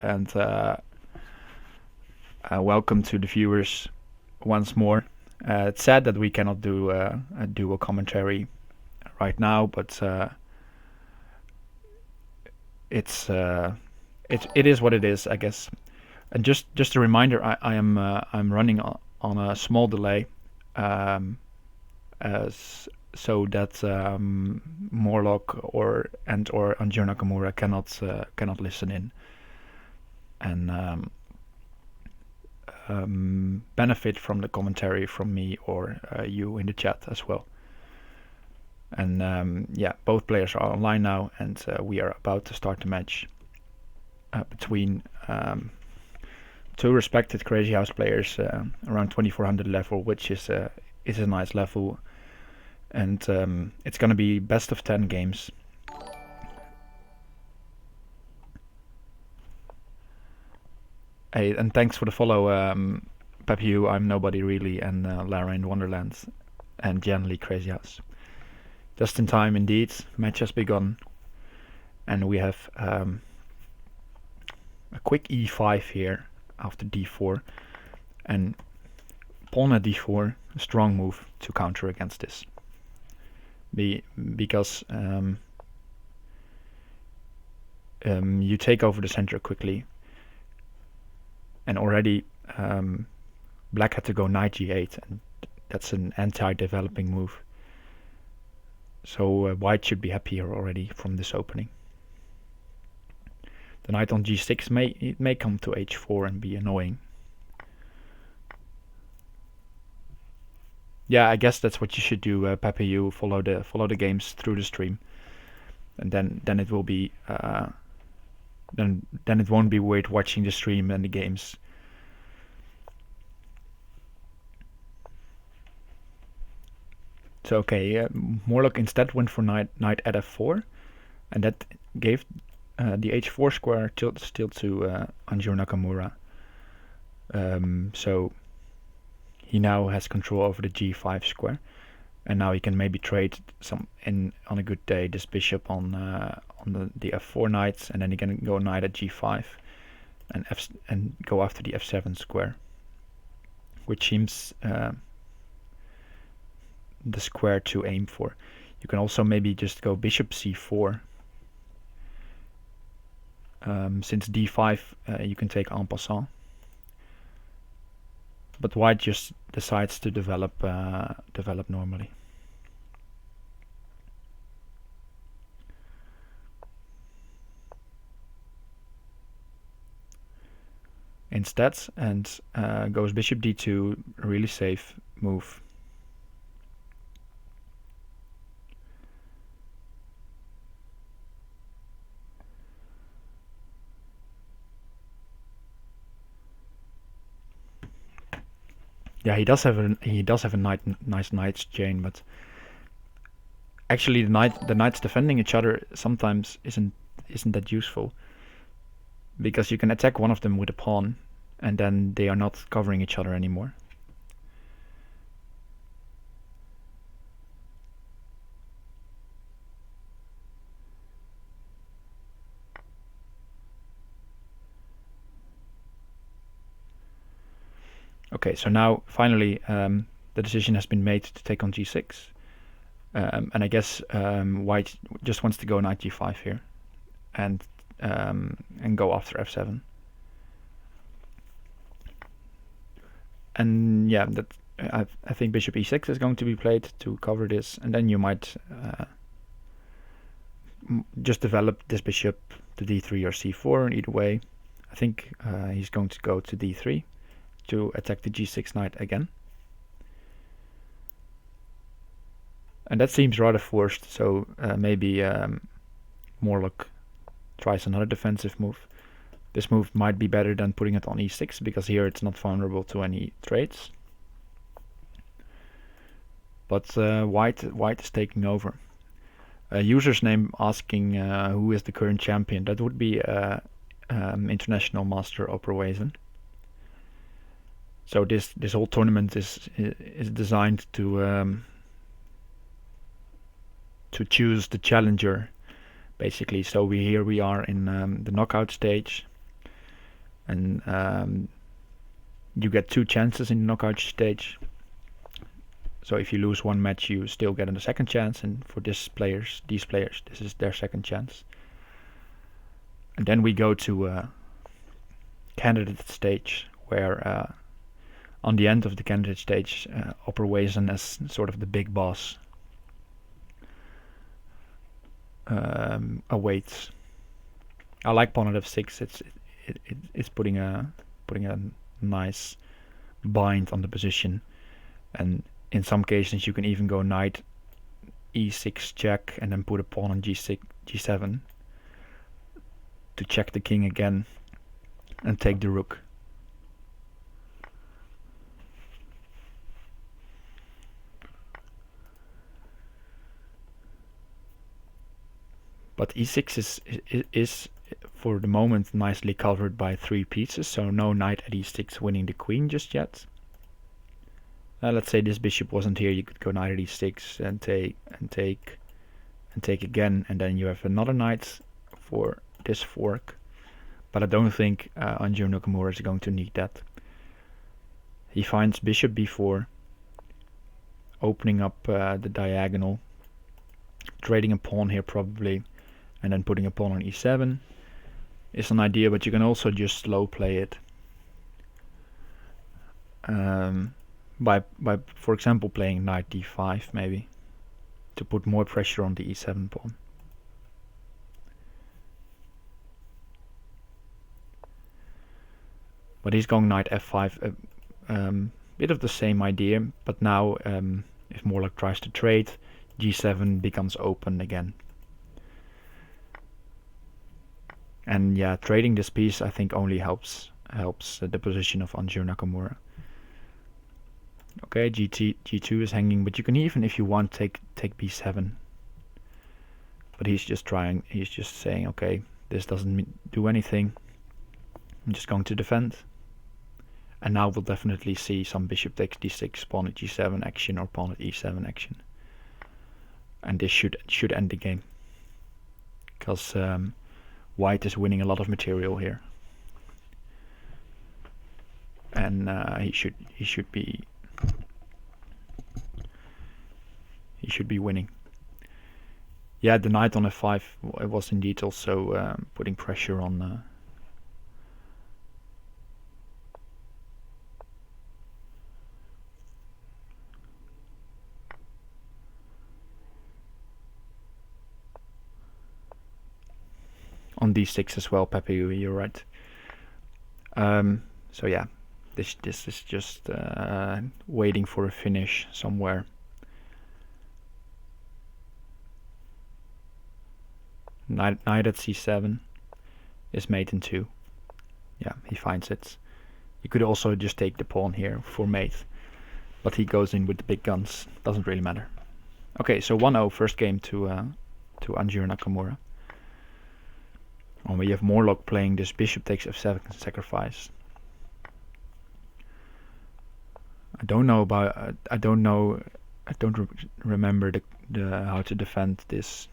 and welcome to the viewers once more. It's sad that we cannot do a dual commentary right now, but it's it is what it is, I guess. And just a reminder, I'm running on a small delay, as so that Morlockk or unjournakamura cannot listen in and benefit from the commentary from me or you in the chat as well. And yeah, both players are online now, and we are about to start the match between two respected Crazy House players around 2400 level, which is a nice level, and it's gonna be best of 10 games. Hey, and thanks for the follow, Pepu. I'm Nobody Really, and Lara in Wonderland, and generally Crazy House. Just in time, indeed. Match has begun, and we have a quick e5 here after d4, and pawn at d4, a strong move to counter against this. Because you take over the center quickly, and already black had to go knight g8, and that's an anti-developing move. So white should be happy here already from this opening. The knight on g6 may come to h4 and be annoying. Yeah, I guess that's what you should do, Pepe. You follow the games through the stream, and then it will be then it won't be weird watching the stream and the games. So okay, Morlockk instead went for knight at f4, and that gave the h4 square still to unjournakamura. So he now has control over the g5 square, and now he can maybe trade on a good day this bishop on the f4 knights, and then he can go knight at g5 and go after the f7 square, which seems the square to aim for. You can also maybe just go bishop c4. Since d5 you can take en passant, but white just decides to develop normally. Instead, and goes bishop d2, a really safe move. Yeah, he does have a nice knights chain, but actually the knights defending each other sometimes isn't that useful, because you can attack one of them with a pawn, and then they are not covering each other anymore. Okay, so now finally the decision has been made to take on g6, and I guess white just wants to go knight g5 here, and go after f7. And yeah, that I think bishop e6 is going to be played to cover this, and then you might just develop this bishop to d3 or c4. Either way, I think he's going to go to d3 to attack the g6 knight again. And that seems rather forced, so maybe Morlockk tries another defensive move. This move might be better than putting it on e6, because here it's not vulnerable to any trades. But white is taking over. User's name asking who is the current champion. That would be International Master Operwezen. So this whole tournament is designed to choose the challenger, basically. So we are in the knockout stage, and you get 2 chances in the knockout stage. So if you lose one match, you still get a second chance, and for these players, this is their second chance. And then we go to candidate stage, where on the end of the candidate stage, Opperwezen as sort of the big boss awaits. I like pawn at f6. It's putting a nice bind on the position, and in some cases you can even go knight e6 check and then put a pawn on g7 to check the king again and take the rook. But e6 is for the moment nicely covered by 3 pieces, so no knight at e6 winning the queen just yet. Let's say this bishop wasn't here, you could go knight at e6 and take again, and then you have another knight for this fork. But I don't think unjournakamura is going to need that. He finds bishop b4, opening up the diagonal, trading a pawn here probably, and then putting a pawn on e7 is an idea, but you can also just slow play it. By for example playing knight d5 maybe, to put more pressure on the e7 pawn. But he's going knight f5, bit of the same idea, but now if Morlockk tries to trade, g7 becomes open again. And yeah, trading this piece I think only helps the position of unjournakamura. Okay, g2 is hanging, but you can even, if you want, take b7. But he's just saying, okay, this doesn't do anything. I'm just going to defend. And now we'll definitely see some bishop takes d6, pawn at g7 action, or pawn at e7 action. And this should end the game, because white is winning a lot of material here, and he should be winning. Yeah, the knight on f5 was indeed also putting pressure on. On d6 as well, Pepe, you're right. So yeah, this is just waiting for a finish somewhere. Knight at c7 is mate in 2. Yeah, he finds it. You could also just take the pawn here for mate, but he goes in with the big guns. Doesn't really matter. Okay, so 1-0 first game to unjournakamura. We have Morlockk playing this bishop takes f7 sacrifice. I don't remember the how to defend this.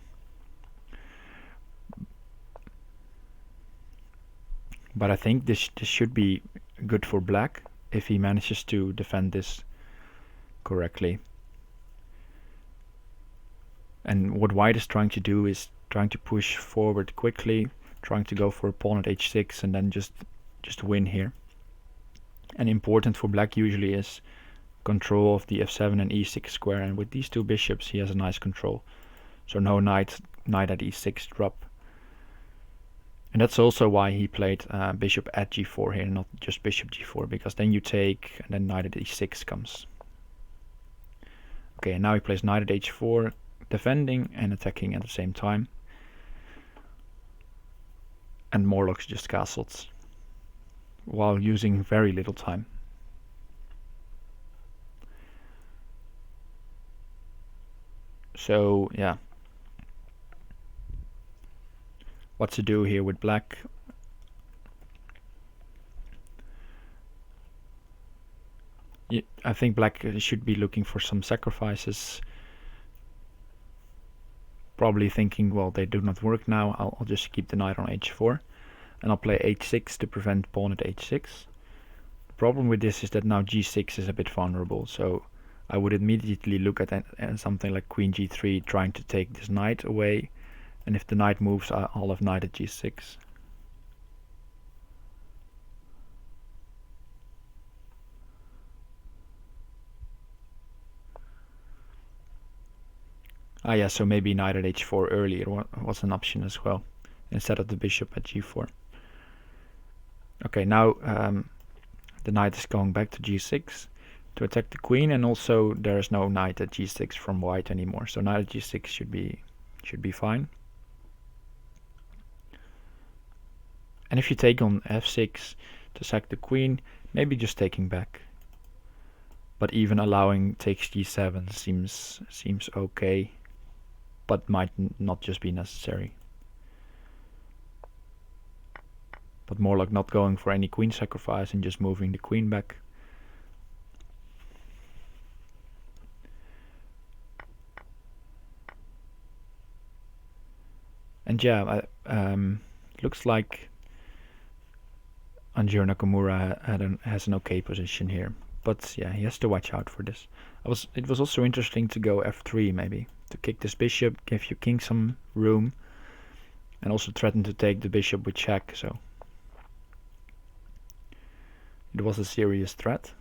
But I think this should be good for black if he manages to defend this correctly. And what white is trying to do is trying to push forward quickly, trying to go for a pawn at h6 and then just win here. And important for black usually is control of the f7 and e6 square, and with these 2 bishops he has a nice control. So no knight at e6 drop. And that's also why he played bishop at g4 here, not just bishop g4, because then you take and then knight at e6 comes. Okay, and now he plays knight at h4, defending and attacking at the same time. And Morlock's just castled while using very little time. So yeah, what to do here with black? I think black should be looking for some sacrifices, probably thinking, well, they do not work now, I'll just keep the knight on h4. and I'll play h6 to prevent pawn at h6. The problem with this is that now g6 is a bit vulnerable, so I would immediately look at something like queen g3 trying to take this knight away, and if the knight moves I'll have knight at g6. Yeah, so maybe knight at h4 earlier was an option as well, instead of the bishop at g4. Okay, now the knight is going back to g6 to attack the queen, and also there is no knight at g6 from white anymore, so knight at g6 should be fine. And if you take on f6 to sack the queen, maybe just taking back. But even allowing takes g7 seems okay, but might not just be necessary. But Morlockk not going for any queen sacrifice and just moving the queen back. And yeah, looks like unjournakamura has an okay position here. But yeah, he has to watch out for this. It was also interesting to go f3 maybe, to kick this bishop, give your king some room, and also threaten to take the bishop with check, so it was a serious threat.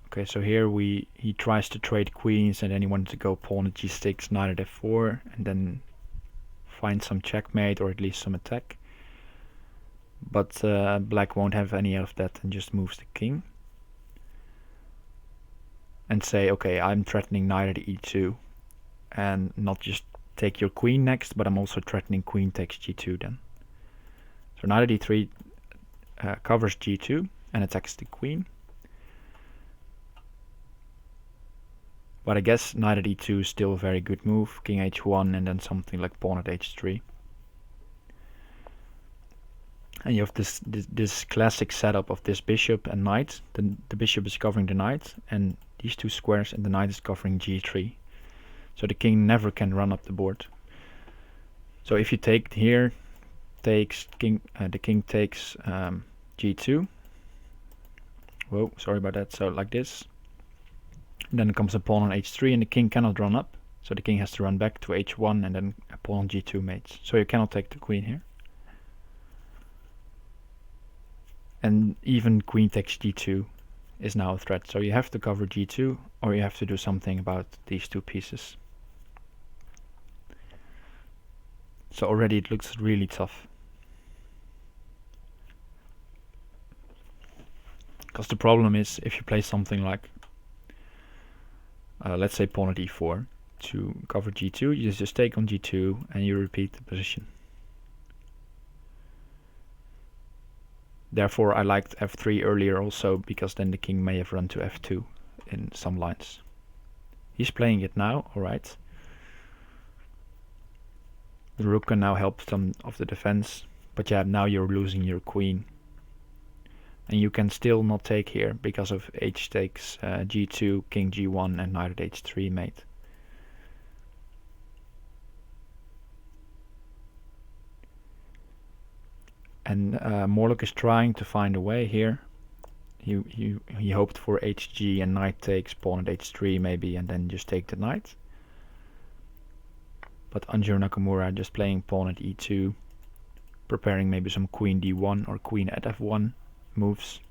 Okay, so here he tries to trade queens, and then he wanted to go pawn at g6, knight at f4, and then find some checkmate or at least some attack. But black won't have any of that and just moves the king. And say, okay, I'm threatening knight at e2, and not just take your queen next, but I'm also threatening queen takes g2 then. So knight at e3 covers g2 and attacks the queen. But I guess knight at e2 is still a very good move, king h1 and then something like pawn at h3. And you have this classic setup of this bishop and knight. The bishop is covering the knight, and these two squares, and the knight is covering g3. So the king never can run up the board. So if you take here, the king takes g2. Whoa, sorry about that. So like this. And then comes a pawn on h3, and the king cannot run up. So the king has to run back to h1, and then a pawn on g2 mates. So you cannot take the queen here. And even queen takes g2 is now a threat. So you have to cover g2, or you have to do something about these two pieces. So already it looks really tough. Because the problem is, if you play something like, let's say pawn at e4, to cover g2, you just take on g2 and you repeat the position. Therefore I liked f3 earlier also, because then the king may have run to f2 in some lines. He's playing it now, alright. The rook can now help some of the defense, but yeah, now you're losing your queen. And you can still not take here because of h takes g2, king g1 and knight at h3 mate. And Morlockk is trying to find a way here. He hoped for hg and knight takes, pawn at h3 maybe, and then just take the knight. But unjournakamura just playing pawn at e2, preparing maybe some queen d1 or queen at f1 moves.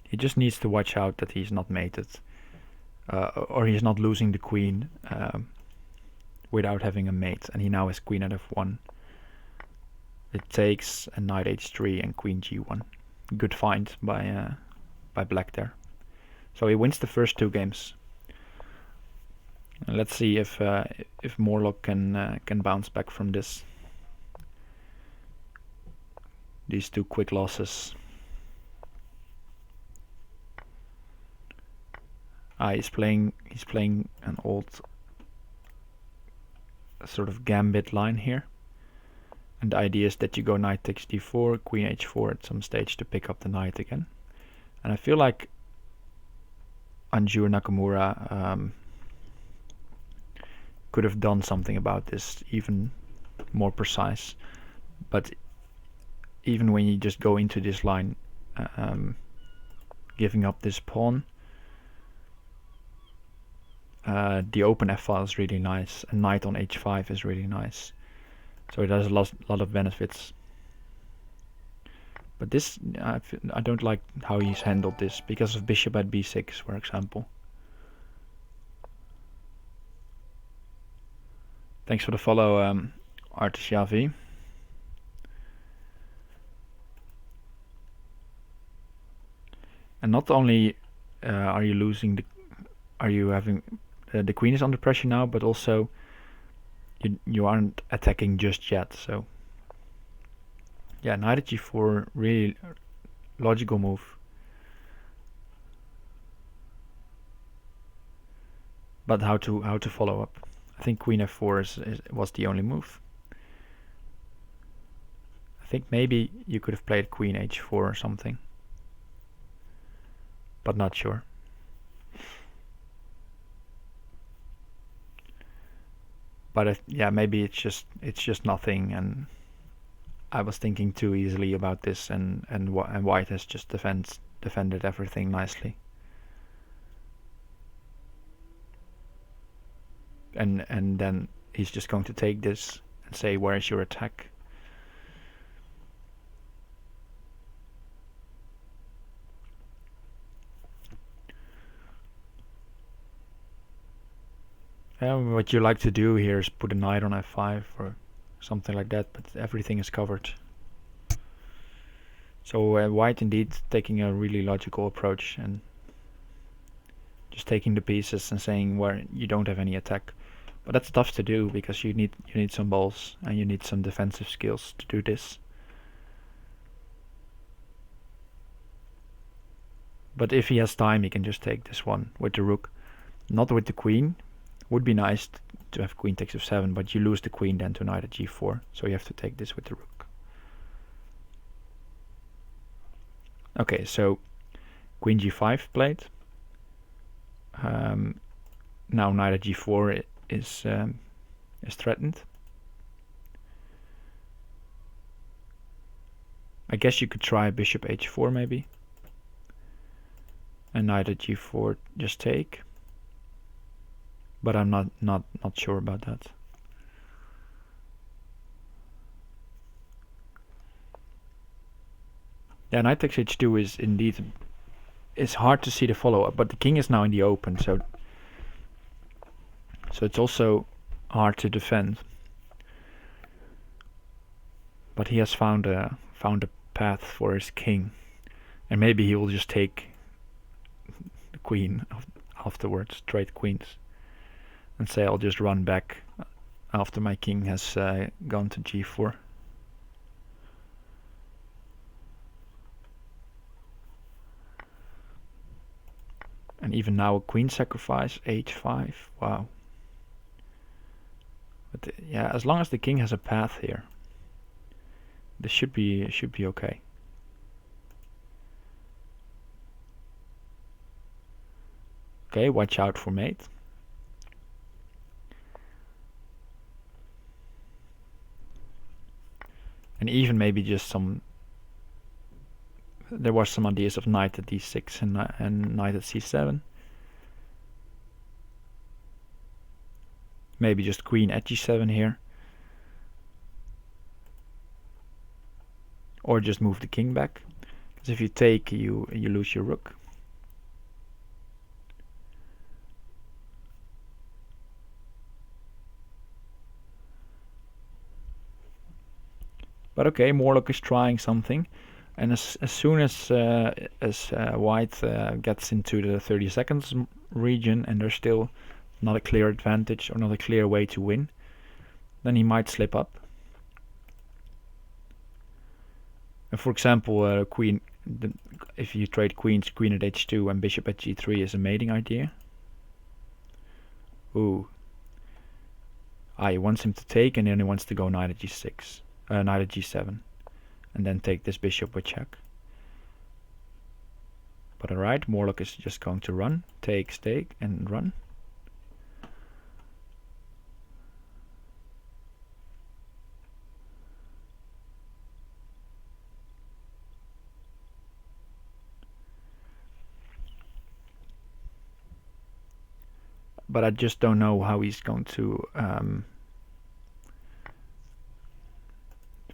He just needs to watch out that he's not mated, or he's not losing the queen without having a mate, and he now has queen at f1. It takes a knight h3 and queen g1. Good find by black there. So he wins the first two games. Let's see if Morlockk can bounce back from this. These two quick losses. He's playing an old sort of gambit line here. And the idea is that you go knight takes d4, queen h4 at some stage to pick up the knight again. And I feel like unjournakamura could have done something about this, even more precise. But even when you just go into this line, giving up this pawn, the open f-file is really nice, and knight on h5 is really nice. So it has a lot of benefits. But this, I don't like how he's handled this because of bishop at b6, for example. Thanks for the follow, Artishavi. And not only are you losing having the queen is under pressure now, but also you aren't attacking just yet. So yeah, knight at g4, really logical move. But how to follow up? I think queen f4 was the only move. I think maybe you could have played queen h4 or something, but not sure. But yeah, maybe it's just nothing, and I was thinking too easily about this, and white has just defended everything nicely. And then he's just going to take this and say, where is your attack? What you like to do here is put a knight on f5 or something like that, but everything is covered. So white indeed taking a really logical approach and just taking the pieces and saying where you don't have any attack. But that's tough to do because you need some balls and you need some defensive skills to do this. But if he has time, he can just take this one with the rook, not with the queen. Would be nice to have queen takes f7, but you lose the queen then to knight at g4, so you have to take this with the rook. Okay, so queen g5 played. Now knight at g4 is threatened. I guess you could try bishop h4 maybe, and knight at g4 just take. But I'm not sure about that. Yeah, knight takes h2 is indeed, it's hard to see the follow-up, but the king is now in the open, so it's also hard to defend. But he has found a path for his king, and maybe he will just take the queen afterwards, trade queens, and say I'll just run back after my king has gone to g4. And even now a queen sacrifice, h5, wow. But yeah, as long as the king has a path here, this should be okay. Okay, watch out for mate. And even maybe just there was some ideas of knight at d6 and knight at c7. Maybe just queen at g7 here. Or just move the king back. Because if you take, you lose your rook. But okay, Morlockk is trying something, and as soon as white gets into the 30 seconds region and there's still not a clear advantage or not a clear way to win, then he might slip up. And for example, if you trade queens, queen at h2 and bishop at g3 is a mating idea. Ooh. He wants him to take, and then he wants to go knight at g6. knight at g7, and then take this bishop with check. But alright, Morlockk is just going to run, take, and run. But I just don't know how he's going to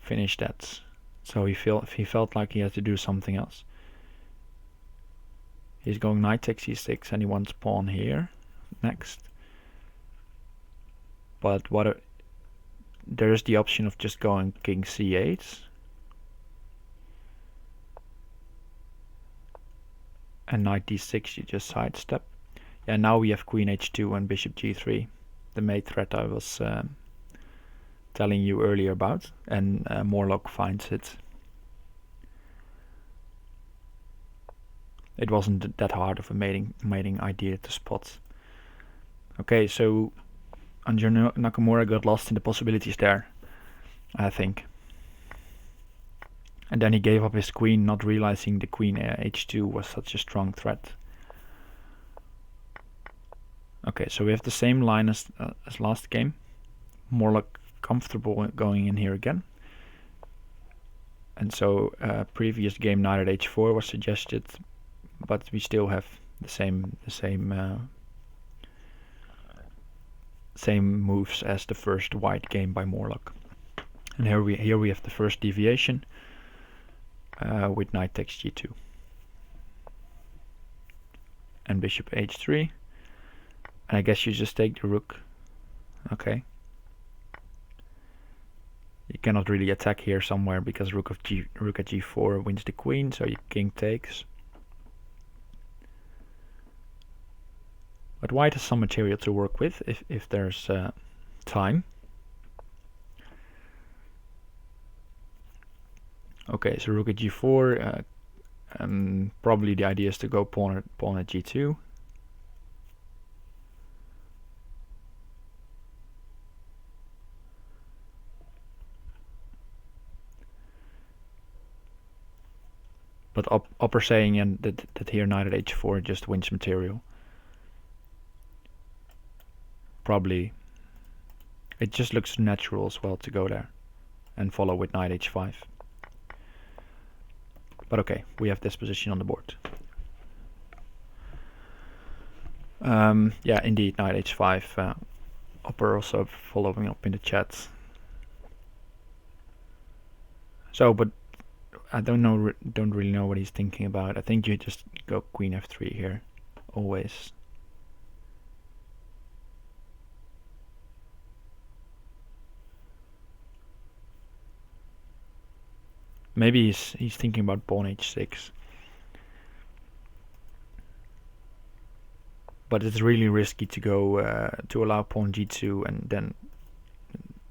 finish that. So he felt like he had to do something else. He's going knight takes e6 and he wants pawn here next. But there is the option of just going king c8. And knight d6 you just sidestep. Yeah, now we have queen h2 and bishop g3. The mate threat I was telling you earlier about. And Morlockk finds it. It wasn't that hard of a mating idea to spot. Okay, so unjournakamura got lost in the possibilities there, I think. And then he gave up his queen, not realizing the queen h2 was such a strong threat. Okay, so we have the same line as last game. Morlockk comfortable going in here again. And so previous game knight at h4 was suggested, but we still have the same moves as the first white game by Morlockk. And here we have the first deviation with knight takes g2 and bishop h3. And I guess you just take the rook. Okay. You cannot really attack here somewhere because rook at g4 wins the queen, so your king takes. But white has some material to work with if there's time. Okay, so rook at g4. Probably the idea is to go pawn at g2. But upper saying that here knight at h4 just wins material. Probably. It just looks natural as well to go there and follow with knight h5. But okay, we have this position on the board. Yeah, indeed, knight h5. Upper also following up in the chat. So, but I don't really know what he's thinking about. I think you just go queen f3 here, always. Maybe he's thinking about pawn h6. But it's really risky to go to allow pawn g2 and then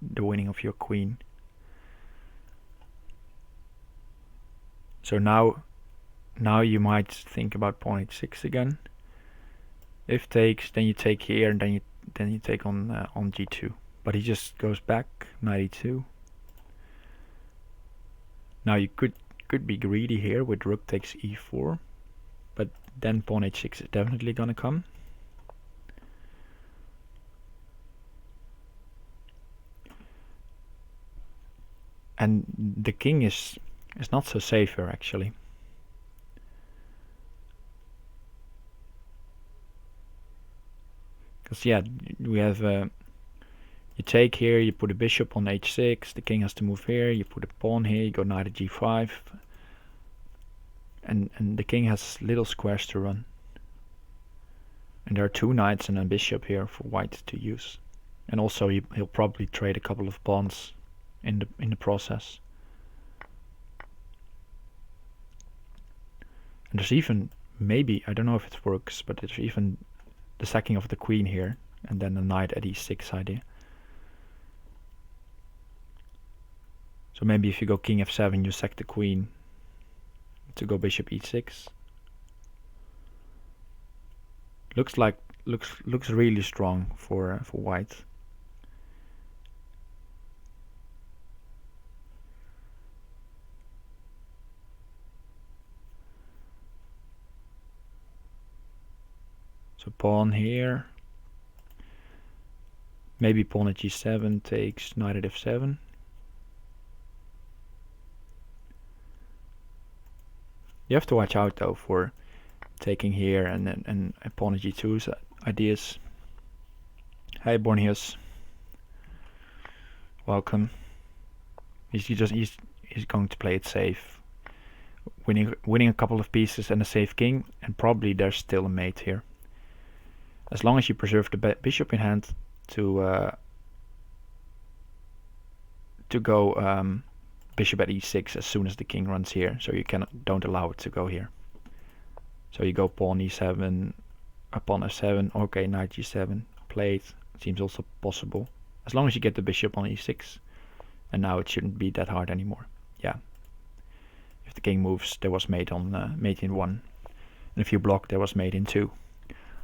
the winning of your queen. So now you might think about pawn h6 again. If takes, then you take here, and then you take on g2. But he just goes back, knight e2. Now you could be greedy here with rook takes e4, but then pawn h6 is definitely gonna come. And the king is not so safe here actually. Because yeah, we have you take here, you put a bishop on h6, the king has to move here, you put a pawn here, you go knight at g5, and the king has little squares to run. And there are two knights and a bishop here for white to use. And also he'll probably trade a couple of pawns in the process. And there's even, maybe, I don't know if it works, but there's even the sacking of the queen here, and then a knight at e6 idea. So maybe if you go king f7, you sack the queen to go bishop e6. Looks really strong for white. So pawn here. Maybe pawn at g7 takes knight at f7. You have to watch out though for taking here and pawn at g2's ideas. Hi Borneus. Welcome. He's going to play it safe. Winning a couple of pieces and a safe king, and probably there's still a mate here. As long as you preserve the bishop in hand to go bishop at e6 as soon as the king runs here, so you don't allow it to go here. So you go pawn e7, pawn f7, okay, knight g7, played, seems also possible. As long as you get the bishop on e6, and now it shouldn't be that hard anymore. Yeah. If the king moves, there was mate in 1. And if you block, there was mate in 2.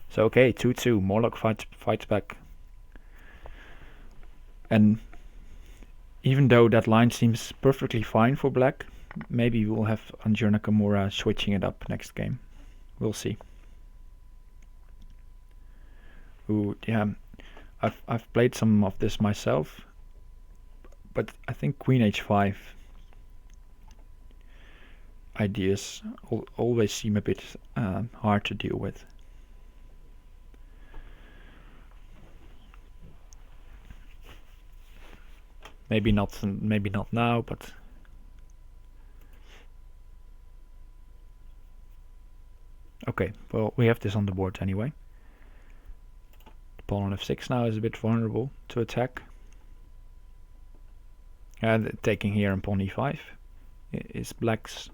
So okay, 2-2, Morlockk fights back. And even though that line seems perfectly fine for black, maybe we'll have unjournakamura switching it up next game. We'll see. Ooh, yeah, I've played some of this myself, but I think queen h5 ideas always seem a bit hard to deal with. Maybe not now, but okay, well, we have this on the board anyway. The pawn on f6 now is a bit vulnerable to attack. And taking here on pawn e5 is black's.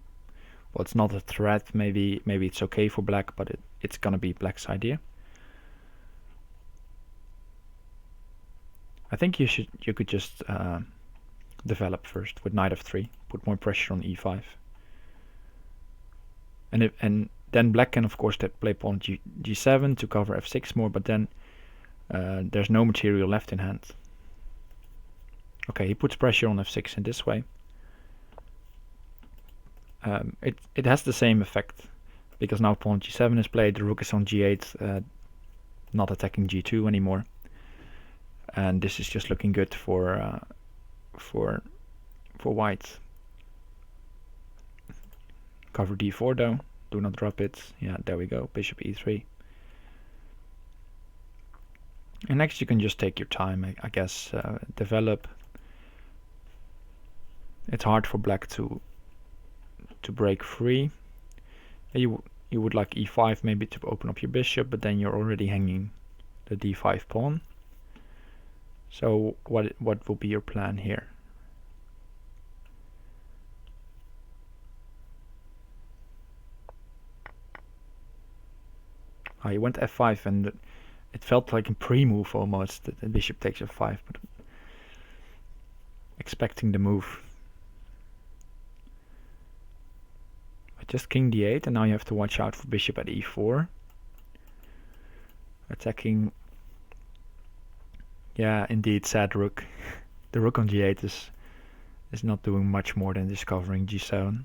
Well, it's not a threat. Maybe it's okay for black, but it's gonna be black's idea. I think you could just develop first with knight f3, put more pressure on e5, and then black can of course play pawn g7 to cover f6 more, but then there's no material left in hand. Okay, he puts pressure on f6 in this way. It has the same effect, because now pawn g7 is played, the rook is on g8, not attacking g2 anymore. And this is just looking good for white. Cover d4 though. Do not drop it. Yeah, there we go. Bishop e3. And next you can just take your time, I guess. Develop. It's hard for black to break free. You would like e5 maybe to open up your bishop, but then you're already hanging the d5 pawn. So what will be your plan here? You went f5, and it felt like a pre-move almost, that the bishop takes f5, but expecting the move. But just king d8, and now you have to watch out for bishop at e4. Attacking. Yeah, indeed, sad rook. The rook on g8 is not doing much more than discovering g7.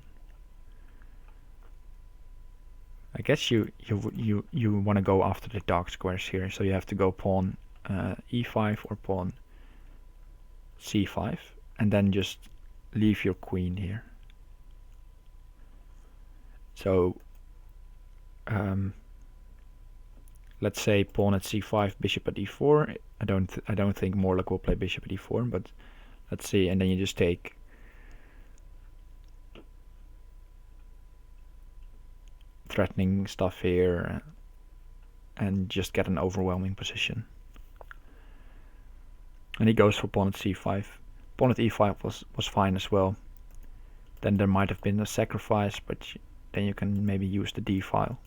I guess you want to go after the dark squares here, so you have to go pawn e5 or pawn c5, and then just leave your queen here. So let's say pawn at c5, bishop at e4. I don't think Morlockk will play bishop at e4, but let's see, and then you just take. Threatening stuff here and just get an overwhelming position. And he goes for pawn at c5. Pawn at e5 was fine as well. Then there might have been a sacrifice, but then you can maybe use the d file.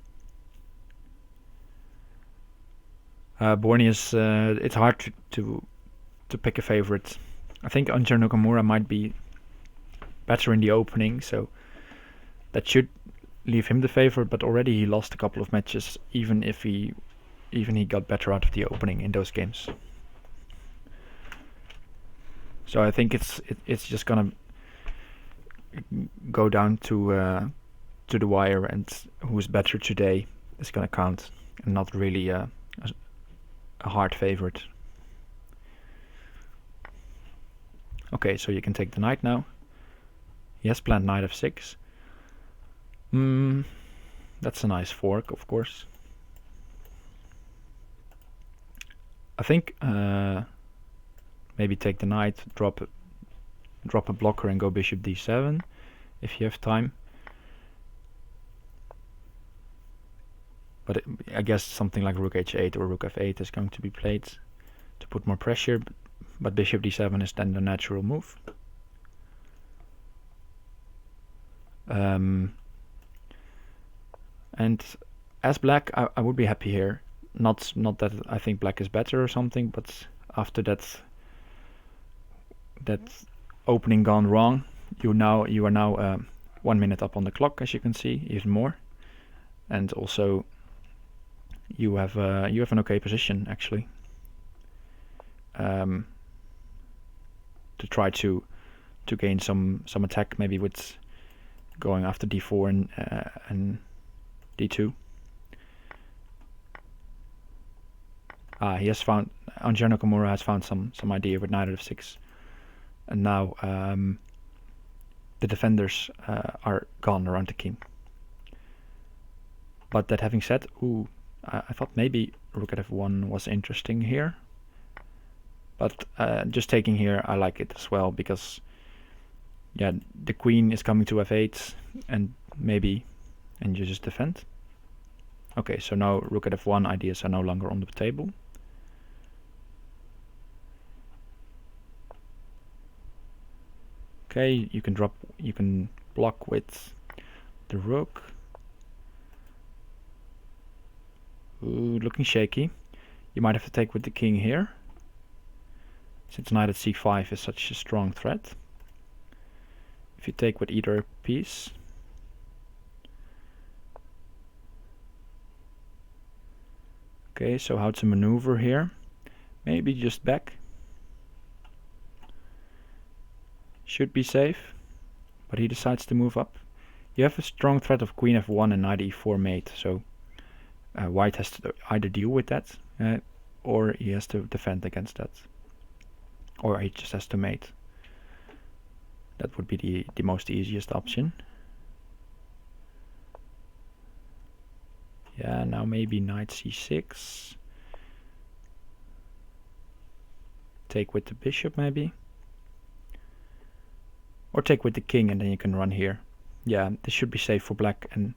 Borneus, it's hard to pick a favorite. I think unjournakamura might be better in the opening, so that should leave him the favorite, but already he lost a couple of matches, even he got better out of the opening in those games. So I think it's just gonna go down to the wire, and who's better today is gonna count. and not really a hard favorite. Okay, so you can take the knight now. He has planned knight f6. That's a nice fork, of course. I think maybe take the knight, drop a blocker and go bishop d7 if you have time. But I guess something like rook h8 or rook f8 is going to be played to put more pressure, but bishop d7 is then the natural move. And as black, I would be happy here. Not that I think black is better or something, but after that opening gone wrong, you are now 1 minute up on the clock, as you can see, even more, and also you have an okay position actually to try to gain some attack, maybe with going after d4 and d2. He has found, unjournakamura has found some idea with knight f6, and now the defenders are gone around the king. But that having said, I thought maybe rook at f1 was interesting here, but just taking here I like it as well, because yeah, the queen is coming to f8 and you just defend. Okay, so now rook at f1 ideas are no longer on the table. Okay, you can block with the rook. Ooh, looking shaky. You might have to take with the king here, since knight at c5 is such a strong threat. If you take with either piece. Okay, so how to maneuver here? Maybe just back. Should be safe, but he decides to move up. You have a strong threat of queen f1 and knight e4 mate, so white has to either deal with that, or he has to defend against that, or he just has to mate. That would be the most easiest option. Yeah, now maybe knight c6. Take with the bishop maybe. Or take with the king and then you can run here. Yeah, this should be safe for black, and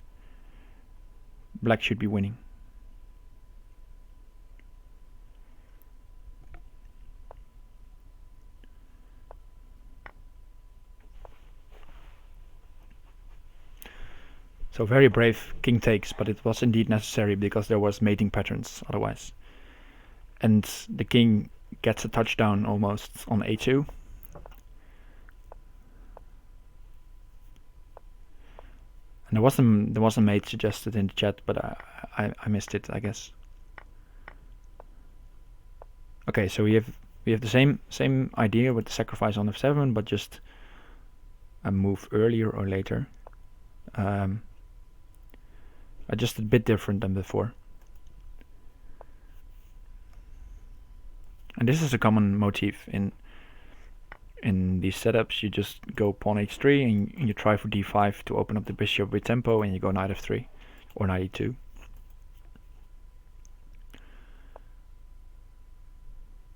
black should be winning. So very brave king takes, but it was indeed necessary because there was mating patterns otherwise. And the king gets a touchdown almost on a2. And there was a mate suggested in the chat, but I missed it, I guess. Okay, so we have the same idea with the sacrifice on f7, but just a move earlier or later. Just a bit different than before. And this is a common motif in these setups. You just go pawn h3 and you try for d5 to open up the bishop with tempo, and you go knight f3 or knight e2.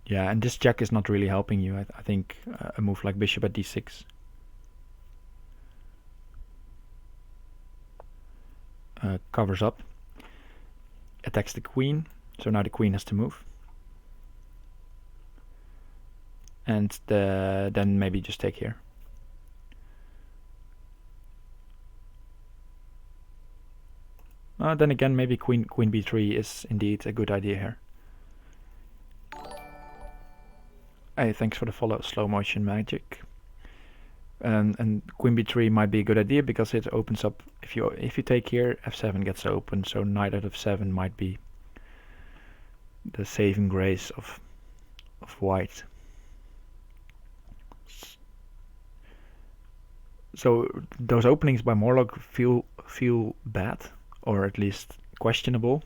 Yeah, and this jack is not really helping you. I think a move like bishop at d6 covers up, attacks the queen, so now the queen has to move. And then maybe just take here. Then again, maybe queen b3 is indeed a good idea here. Hey, thanks for the follow, slow motion magic. And queen b3 might be a good idea because it opens up. If you take here, f7 gets open, so knight at f7 might be the saving grace of white. So those openings by Morlockk feel bad, or at least questionable.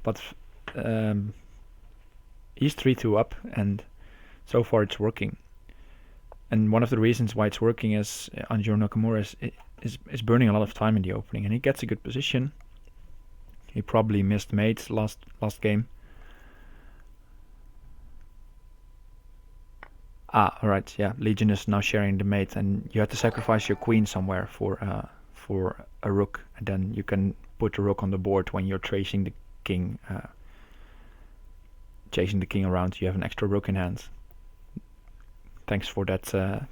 but he's 3-2 up, and so far it's working. And one of the reasons why it's working is unjournakamura is burning a lot of time in the opening, and he gets a good position. He probably missed mates last game. Alright, yeah. Legion is now sharing the mate, and you have to sacrifice your queen somewhere for a rook, and then you can put a rook on the board when you're chasing the king. Chasing the king around, you have an extra rook in hand. Thanks for that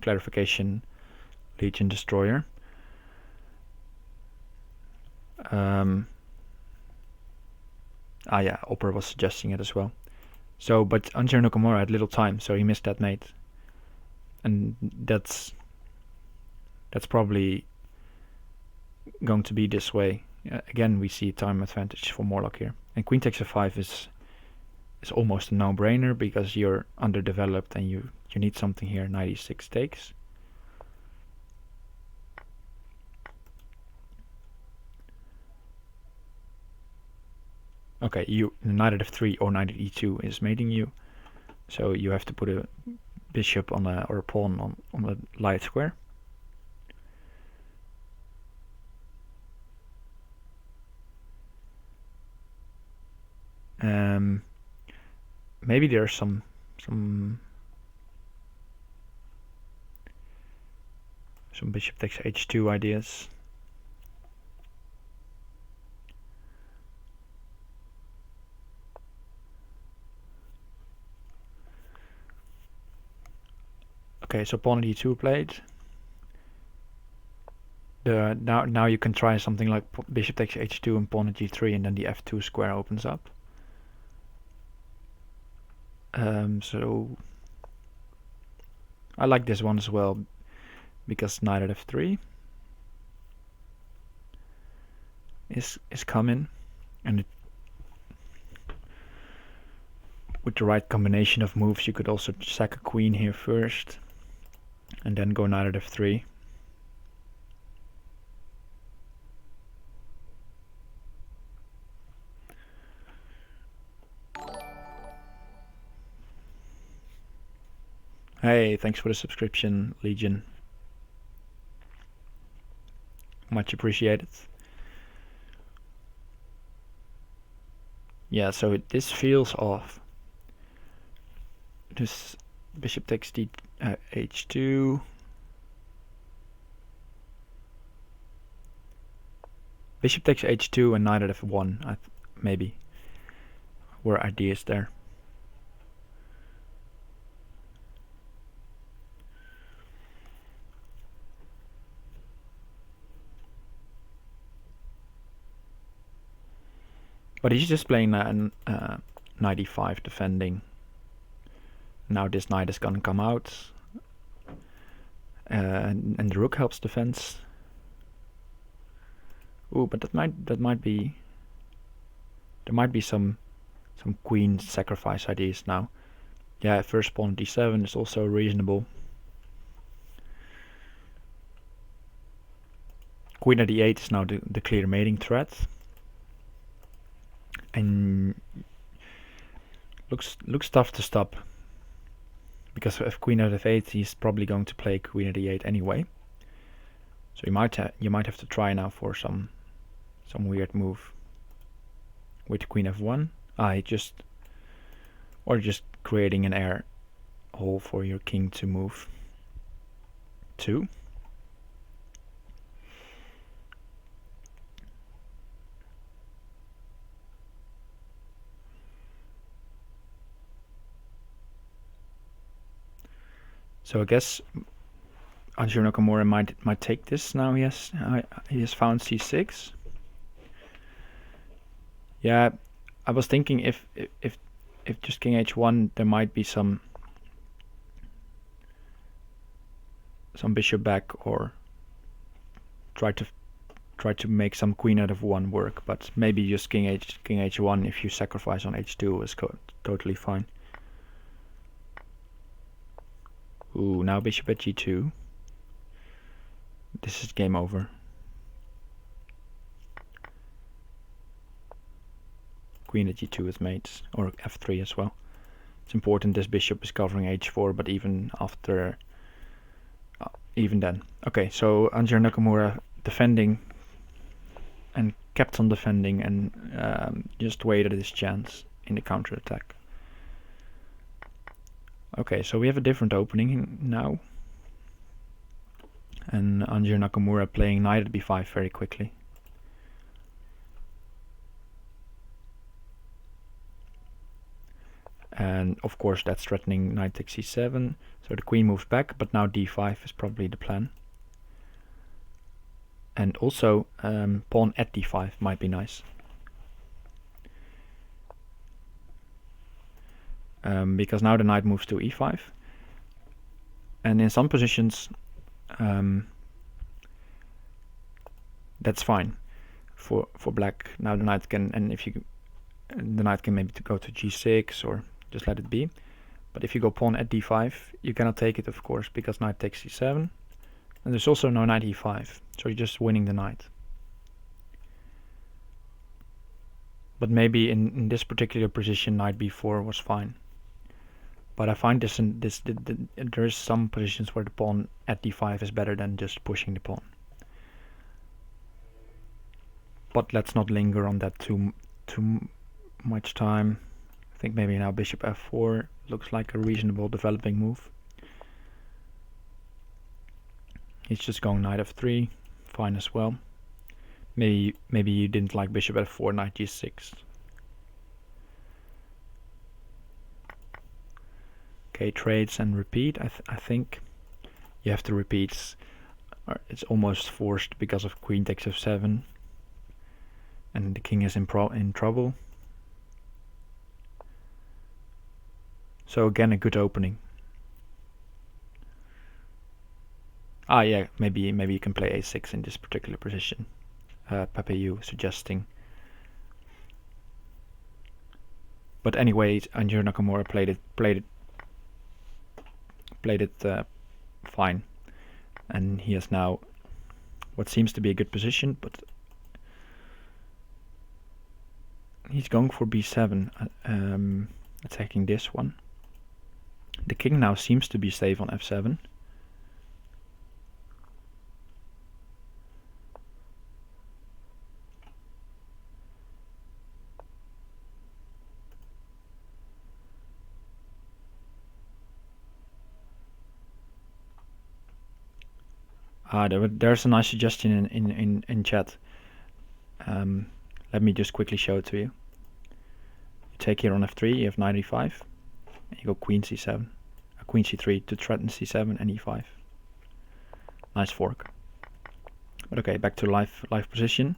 clarification, Legion Destroyer. Yeah, Opera was suggesting it as well. So, but unjournakamura had little time, so he missed that mate. And that's probably going to be this way. Again, we see time advantage for Morlockk here. And queen takes f5 is almost a no-brainer because you're underdeveloped and you need something here. Knight e6 takes. Okay, knight at f3 or knight at e2 is mating you, so you have to put a bishop on or a pawn on the light square. Maybe there's some bishop takes h2 ideas. Okay, so pawn at e2 played. Now you can try something like bishop takes h2 and pawn at g3, and then the f2 square opens up. So I like this one as well because knight at f3 is coming, and with the right combination of moves you could also sack a queen here first and then go knight at f3. Hey, thanks for the subscription, Legion. Much appreciated. Yeah, so this feels off. This bishop takes h2. Bishop takes h2 and knight at f1, maybe, were ideas there. But he's just playing knight e5 defending. Now this knight is gonna come out, and the rook helps defense. Ooh, but that might be. There might be some queen sacrifice ideas now. Yeah, first pawn d7 is also reasonable. Queen at d8 is now the clear mating threat. And looks tough to stop, because if queen at f8 he's probably going to play queen at e8 anyway. So you might have to try now for some weird move with queen f1. Just creating an air hole for your king to move to. So I guess unjournakamura might take this now. Yes, he has found c6. Yeah, I was thinking if just king h1, there might be some bishop back, or try to make some queen out of one work. But maybe just king h1 if you sacrifice on h2 is totally fine. Ooh, now bishop at g2. This is game over. queen at g2 with mates, or f3 as well. It's important this bishop is covering h4, but even after, even then. Okay, so unjournakamura defending and kept on defending and just waited his chance in the counterattack. Okay, so we have a different opening now. And unjournakamura playing knight at b5 very quickly. And of course that's threatening knight takes c7, so the queen moves back, but now d5 is probably the plan. And also pawn at d5 might be nice. Because now the knight moves to e5. And in some positions that's fine for black. Now the knight can, and if you, the knight can maybe go to g6 or just let it be. But if you go pawn at d5, you cannot take it, of course, because knight takes c7. And there's also no knight e5, so you're just winning the knight. But maybe in this particular position, knight b4 was fine. But I find there is some positions where the pawn at d5 is better than just pushing the pawn. But let's not linger on that too much time. I think maybe now bishop f4 looks like a reasonable developing move. He's just going knight f3, fine as well. Maybe you didn't like bishop f4, knight g6. Okay, trades and repeat. I think you have to repeat. It's almost forced because of queen takes f7, and the king is in trouble. So again, a good opening. Ah, yeah, maybe you can play a6 in this particular position. Papayu suggesting. But anyway, unjournakamura played it fine, and he has now what seems to be a good position, but he's going for b7, attacking this one. The king now seems to be safe on f7. There's a nice suggestion in chat. Let me just quickly show it to you. You take here on f3, you have knight e5, and you go queen c7, queen c3 to threaten c7 and e5. Nice fork. But okay, back to live position.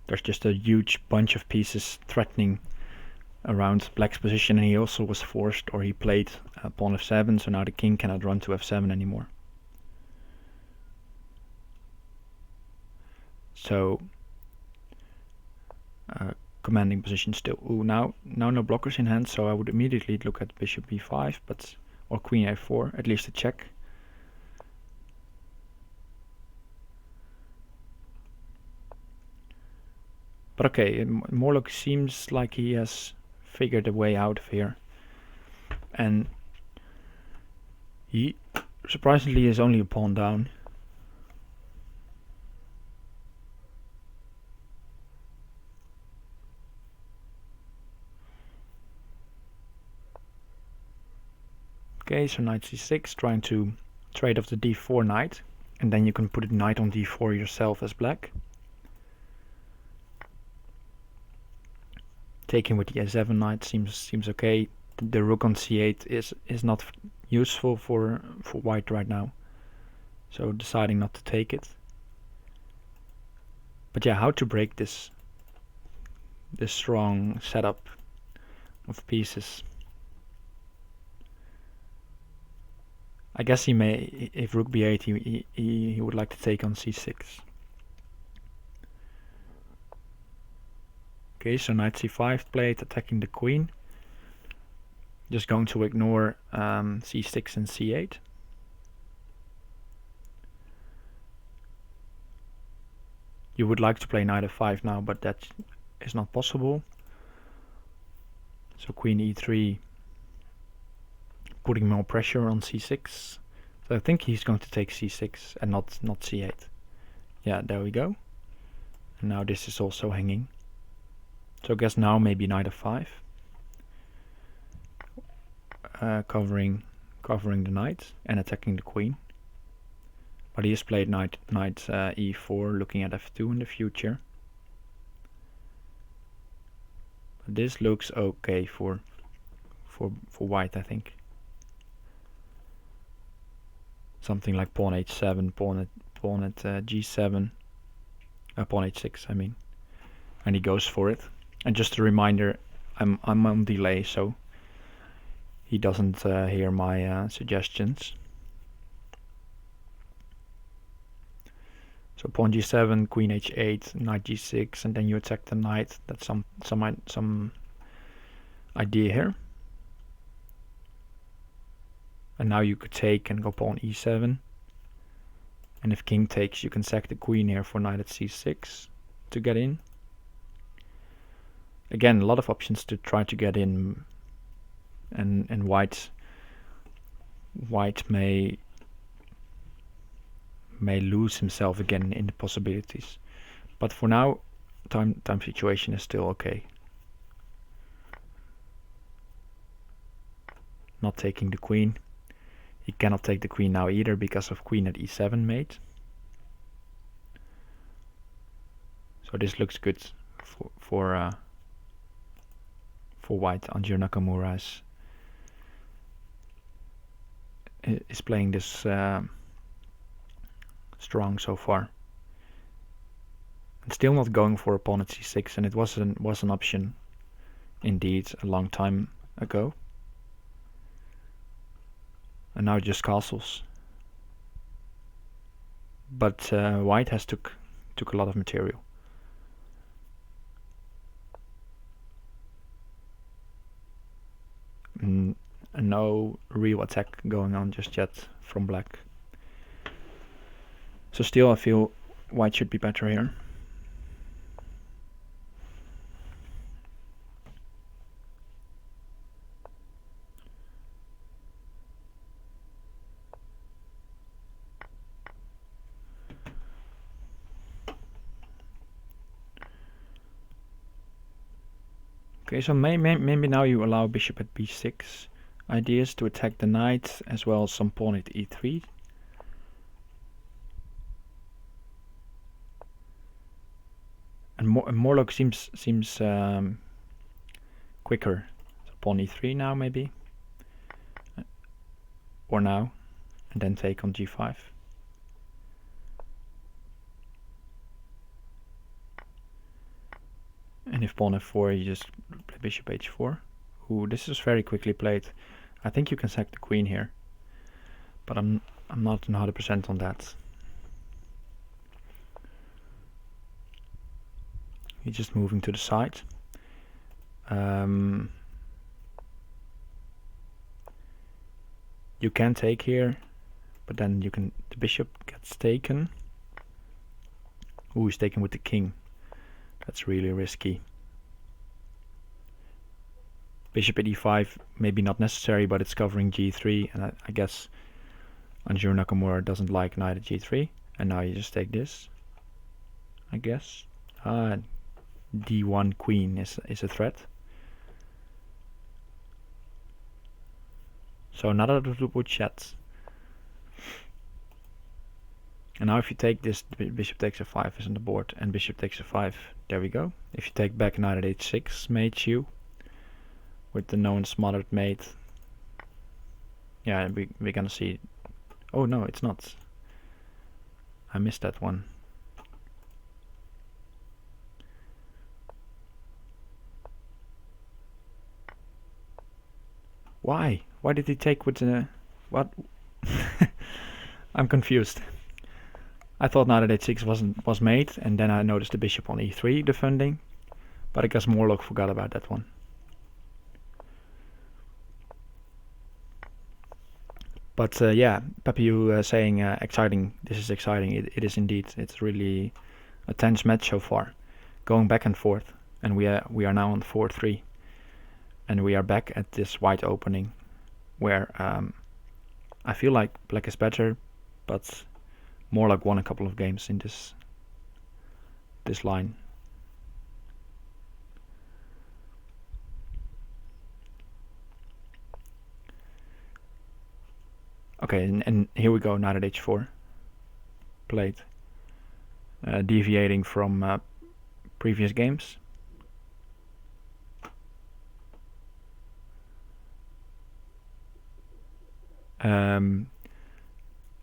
There's just a huge bunch of pieces threatening around black's position, and he also was forced, or he played pawn f7, so now the king cannot run to f7 anymore. So commanding position still. Ooh, now no blockers in hand, so I would immediately look at bishop b5, but or queen a4, at least a check. But okay, Morlockk seems like he has figured a way out of here, and he surprisingly is only a pawn down. Okay, so knight c6, trying to trade off the d4 knight, and then you can put a knight on d4 yourself as black. Taking with the a7 knight seems okay. The rook on c8 is not useful for white right now, so deciding not to take it. But yeah, how to break this strong setup of pieces? I guess he may, if rook b8, he would like to take on c6. Okay, so knight c5 played, attacking the queen. Just going to ignore c6 and c8. You would like to play knight f5 now, but that is not possible. So queen e3, putting more pressure on c6. So I think he's going to take c6 and not c8. Yeah, there we go. And now this is also hanging. So I guess now maybe knight f5. Covering the knight and attacking the queen. But he has played knight e4, looking at f2 in the future. But this looks okay for white, I think. Something like pawn h7, pawn at g7, pawn h6, I mean. And he goes for it. And just a reminder, I'm on delay, so he doesn't hear my suggestions. So pawn g7, queen h8, knight g6, and then you attack the knight. That's some idea here. And now you could take and go pawn e7. And if king takes, you can sack the queen here for knight at c6 to get in. Again, a lot of options to try to get in, and white may lose himself again in the possibilities. But for now, time situation is still okay. Not taking the queen. He cannot take the queen now either because of queen at e7 mate. So this looks good for white. unjournakamura is playing this strong so far. And still not going for a pawn at c6, and it was an option indeed a long time ago. And now just castles. But white has took a lot of material. And no real attack going on just yet from black. So still I feel white should be better here. Okay, so maybe now you allow bishop at b6 ideas to attack the knight, as well as some pawn at e3. And Morlockk seems quicker. So pawn e3 now maybe, or now, and then take on g5. And if pawn f4, you just play bishop h4. Ooh, this is very quickly played. I think you can sack the queen here, but I'm not 100% on that. He's just moving to the side. You can take here, but then the bishop gets taken. Ooh, he's taken with the king. That's really risky. Bishop at e5, maybe not necessary, but it's covering g3, and I guess unjournakamura doesn't like knight at g3. And now you just take this, I guess. d1 queen is a threat. So not out of the woods yet. And now if you take this, bishop takes f5 is on the board, and bishop takes f5, there we go. If you take back knight at h6, mates you, with the known smothered mate. Yeah, we're gonna see. Oh no, it's not. I missed that one. Why? Why did he take with the... what? I'm confused. I thought knight at h6 was made, and then I noticed the bishop on e3 defending, but I guess Morlockk forgot about that one. But yeah, Pepe, you saying exciting. This is exciting. It is indeed. It's really a tense match so far, going back and forth, and we are now on 4-3, and we are back at this white opening, where I feel like black is better, but Morlockk won a couple of games in this line. Okay, and here we go, knight at h4, played, deviating from previous games. And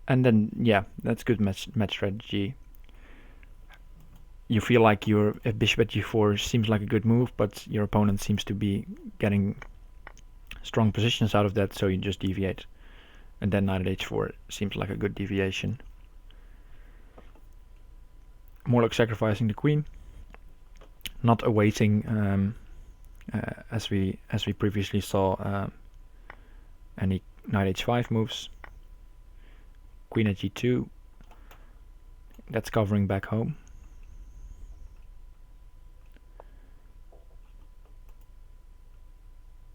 then, yeah, that's good match strategy. You feel like your bishop at g4 seems like a good move, but your opponent seems to be getting strong positions out of that, so you just deviate. And then knight at h4 seems like a good deviation. Morlockk sacrificing the queen, not awaiting, as we previously saw, any knight h5 moves. Queen at g2, that's covering back home.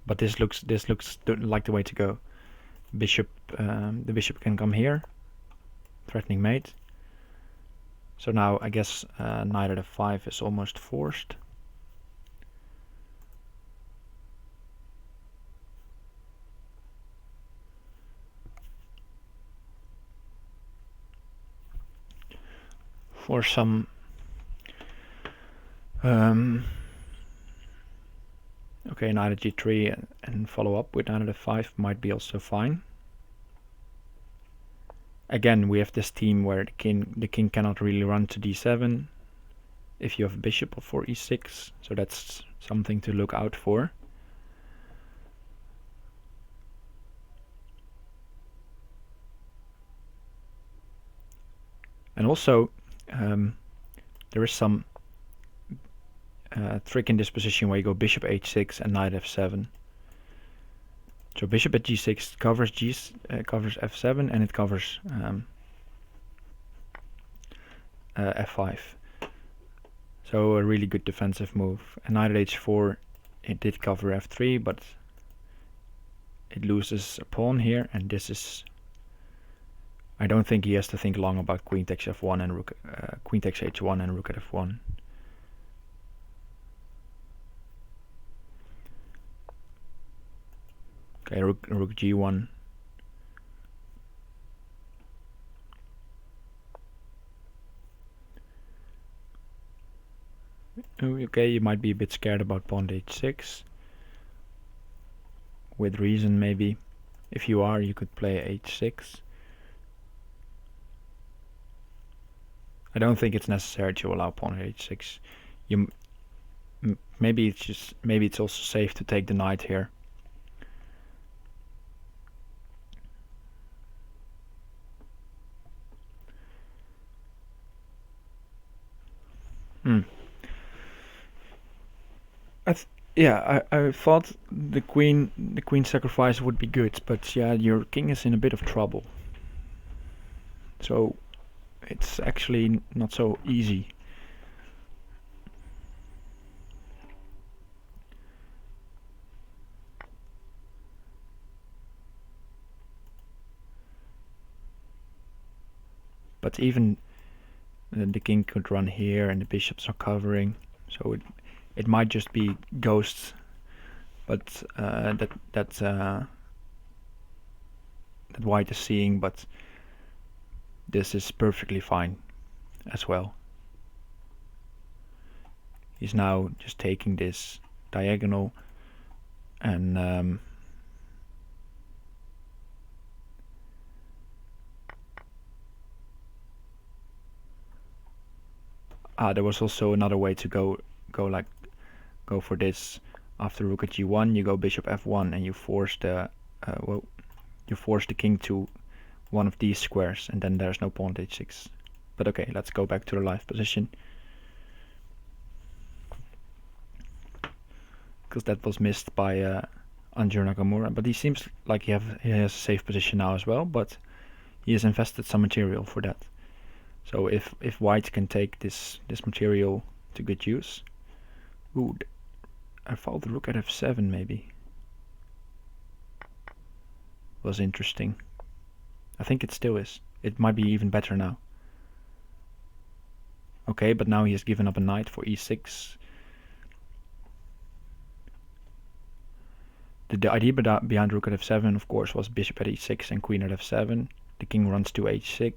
But this looks like the way to go. Bishop, the bishop can come here, threatening mate. So now I guess knight at f5 is almost forced. For some okay, knight at g3 and follow up with knight at f5 might be also fine. Again, we have this team where the king cannot really run to d7 if you have a bishop for e6, so that's something to look out for. And also, there is some trick in this position where you go bishop h6 and knight f7. So bishop at g6 covers covers f7, and it covers f5. So a really good defensive move. And knight at h4, it did cover f3, but it loses a pawn here, and this is... I don't think he has to think long about queen takes f1 and rook, queen takes h1 and rook at f1. Okay, rook g1. Okay, you might be a bit scared about pawn to h6. With reason, maybe. If you are, you could play h6. I don't think it's necessary to allow pawn at h6. Maybe it's also safe to take the knight here. I thought the queen sacrifice would be good, but yeah, your king is in a bit of trouble. So it's actually not so easy. But even the king could run here, and the bishops are covering, so it might just be ghosts. But that white is seeing, but this is perfectly fine as well. He's now just taking this diagonal, and there was also another way to go for this. After rook at g1, you go bishop f1, and you force the king to one of these squares, and then there's no pawn at h6. But okay, let's go back to the live position, because that was missed by unjournakamura. But he seems like he has a safe position now as well, but he has invested some material for that. So if white can take this material to good use. Ooh, I followed the rook at f7 maybe. Was interesting. I think it still is. It might be even better now. Okay, but now he has given up a knight for e6. The idea behind rook at f7, of course, was bishop at e6 and queen at f7. The king runs to h6,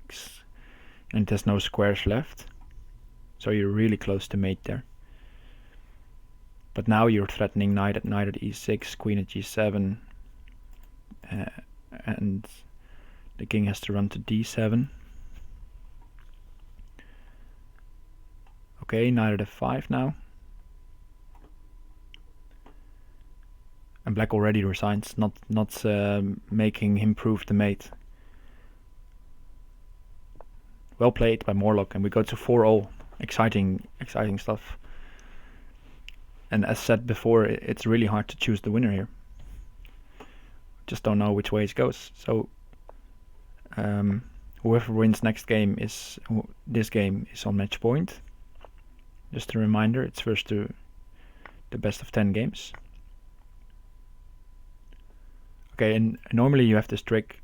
and there's no squares left. So you're really close to mate there. But now you're threatening knight at e6, queen at g7, and the king has to run to d7. Okay, knight at f5 now. And black already resigns, not making him prove the mate. Well played by Morlockk, and we go to 4-all. Exciting stuff. And as said before, it's really hard to choose the winner here. Just don't know which way it goes. So whoever wins this game is on match point. Just a reminder, it's first to the best of 10 games. Okay, and normally you have this trick,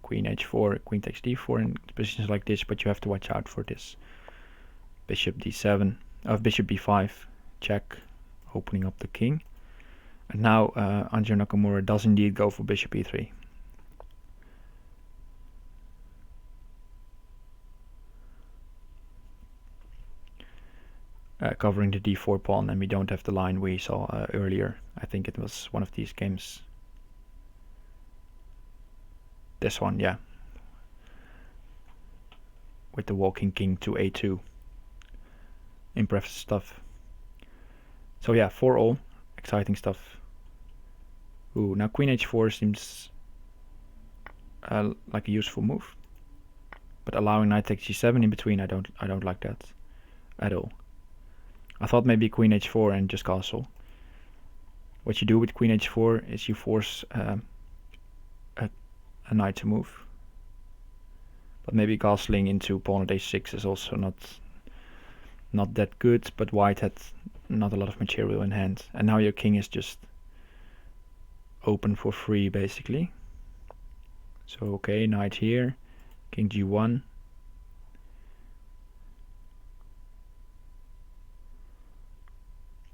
queen h4, queen takes d4 in positions like this, but you have to watch out for this bishop d7, bishop b5, check, opening up the king. And now unjournakamura does indeed go for bishop e3. Covering the d4 pawn, and we don't have the line we saw earlier. I think it was one of these games. This one, yeah. With the walking king to a2. Impressive stuff. So yeah, 4-all. Exciting stuff. Ooh, now queen h4 seems like a useful move. But allowing knight takes g7 in between, I don't like that at all. I thought maybe queen h4 and just castle. What you do with queen h4 is you force a knight to move. But maybe castling into pawn at h6 is also not that good, but white had not a lot of material in hand. And now your king is just open for free, basically. So okay, knight here, king g1.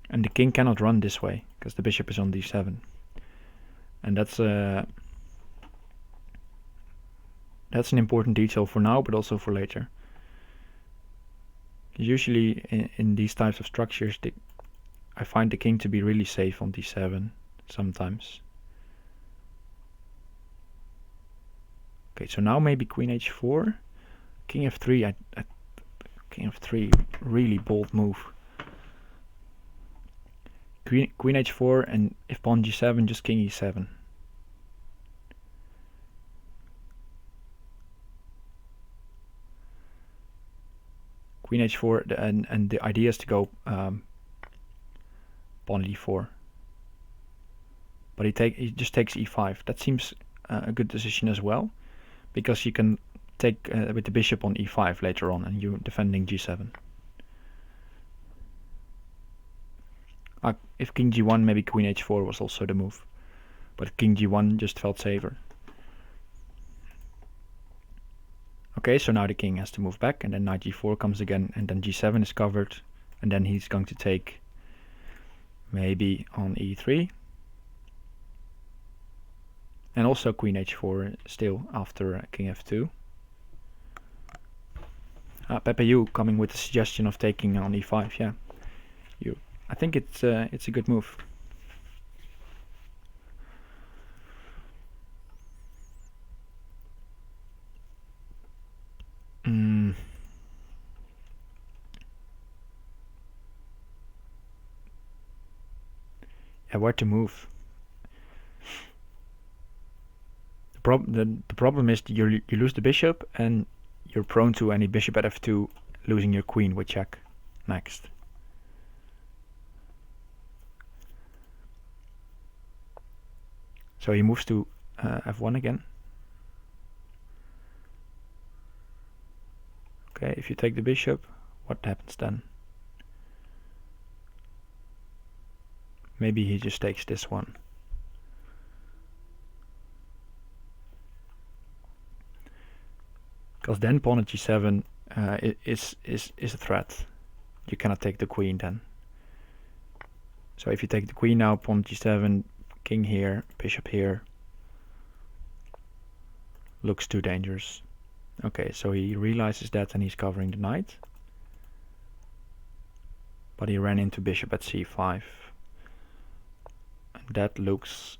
And the king cannot run this way, because the bishop is on d7. And that's an important detail for now, but also for later. Usually in these types of structures, I find the king to be really safe on d7 sometimes. Okay, so now maybe queen h4, king f3. King f3, really bold move. Queen h4, and if pawn g7, just king e7. Queen h4, and the idea is to go pawn d4. But he just takes e5. That seems a good decision as well, because you can take with the bishop on e5 later on, and you're defending g7. If king g1, maybe queen h4 was also the move, but king g1 just felt safer. Okay, so now the king has to move back, and then knight g4 comes again, and then g7 is covered, and then he's going to take maybe on e3. And also queen h4 still after king f2. Pepe Yu coming with the suggestion of taking on e5, yeah. I think it's a good move. Yeah, where to move? The problem is you lose the bishop, and you're prone to any bishop at f2 losing your queen with check next. So he moves to f1 again. Okay, if you take the bishop, what happens then? Maybe he just takes this one. Because then pawn at g7 is a threat. You cannot take the queen then. So if you take the queen now, pawn g7, king here, bishop here, looks too dangerous. Okay, so he realizes that and he's covering the knight. But he ran into bishop at c5. And that looks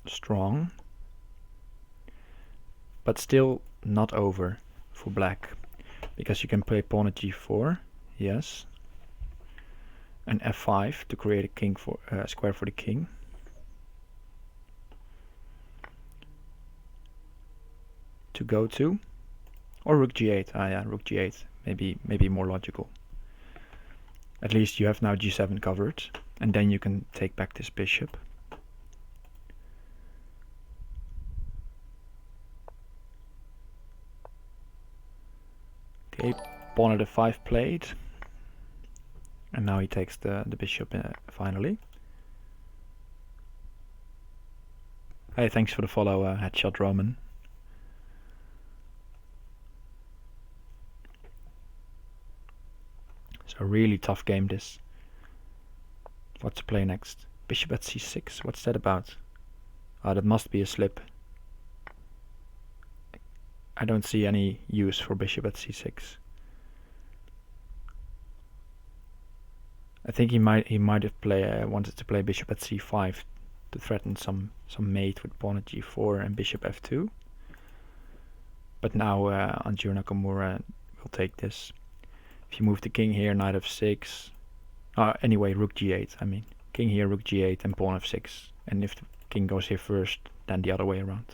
strong. But still not over for black. Because you can play pawn at g4, yes. And f5 to create a king for square for the king. To go to, or rook g8. Ah, yeah, rook g8. Maybe more logical. At least you have now g7 covered, and then you can take back this bishop. Okay, pawn at f5 played. And now he takes the bishop finally. Hey, thanks for the follow, Headshot Roman. So really tough game this. What to play next? Bishop at c6, what's that about? Ah, that must be a slip. I don't see any use for bishop at c6. I think he might have wanted to play bishop at c5 to threaten some mate with pawn at g4 and bishop f2. But now unjournakamura will take this. If you move the king here, knight f6. Anyway, rook g8. I mean, king here, rook g8, and pawn f6. And if the king goes here first, then the other way around.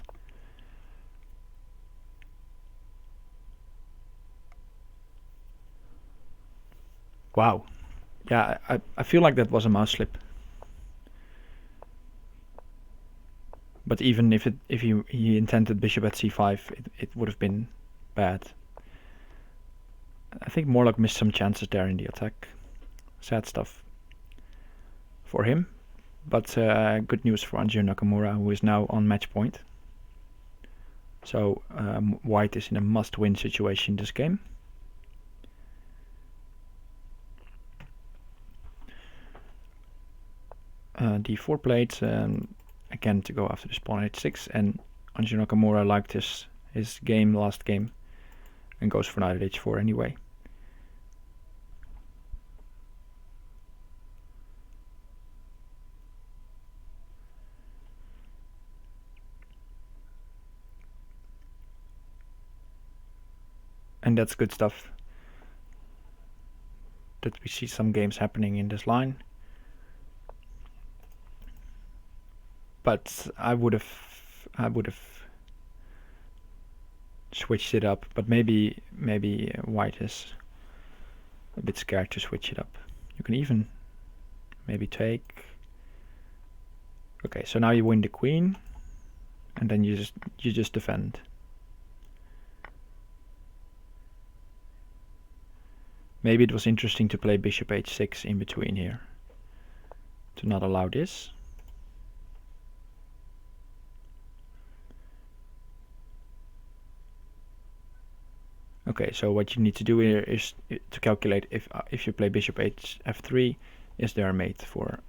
Wow. Yeah, I feel like that was a mouse slip. But even if he intended bishop at c5, it would have been bad. I think Morlockk missed some chances there in the attack. Sad stuff for him. But good news for unjournakamura, who is now on match point. So white is in a must-win situation this game. d4 played, again to go after this pawn h6, and unjournakamura liked his game last game and goes for knight at h4 anyway. And that's good stuff. That we see some games happening in this line. But I would have switched it up, but maybe white is a bit scared to switch it up. You can even maybe take. Okay, so now you win the queen, and then you just defend. Maybe it was interesting to play bishop h6 in between here, to not allow this. Okay, so what you need to do here is to calculate if you play bishop f3, is there a mate for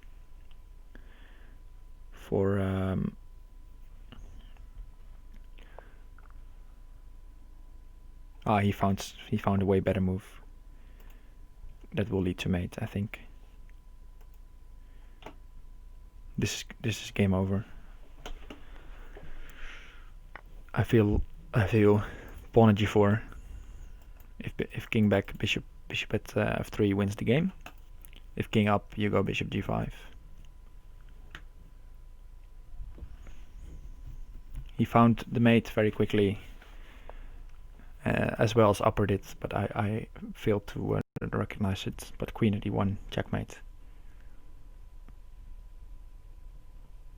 he found a way better move that will lead to mate, I think. This is game over. I feel pawn at g4. If king back, bishop at f3 wins the game. If king up, you go bishop g5. He found the mate very quickly, as well as uppered it, but I failed to recognize it. But queen at e1, checkmate.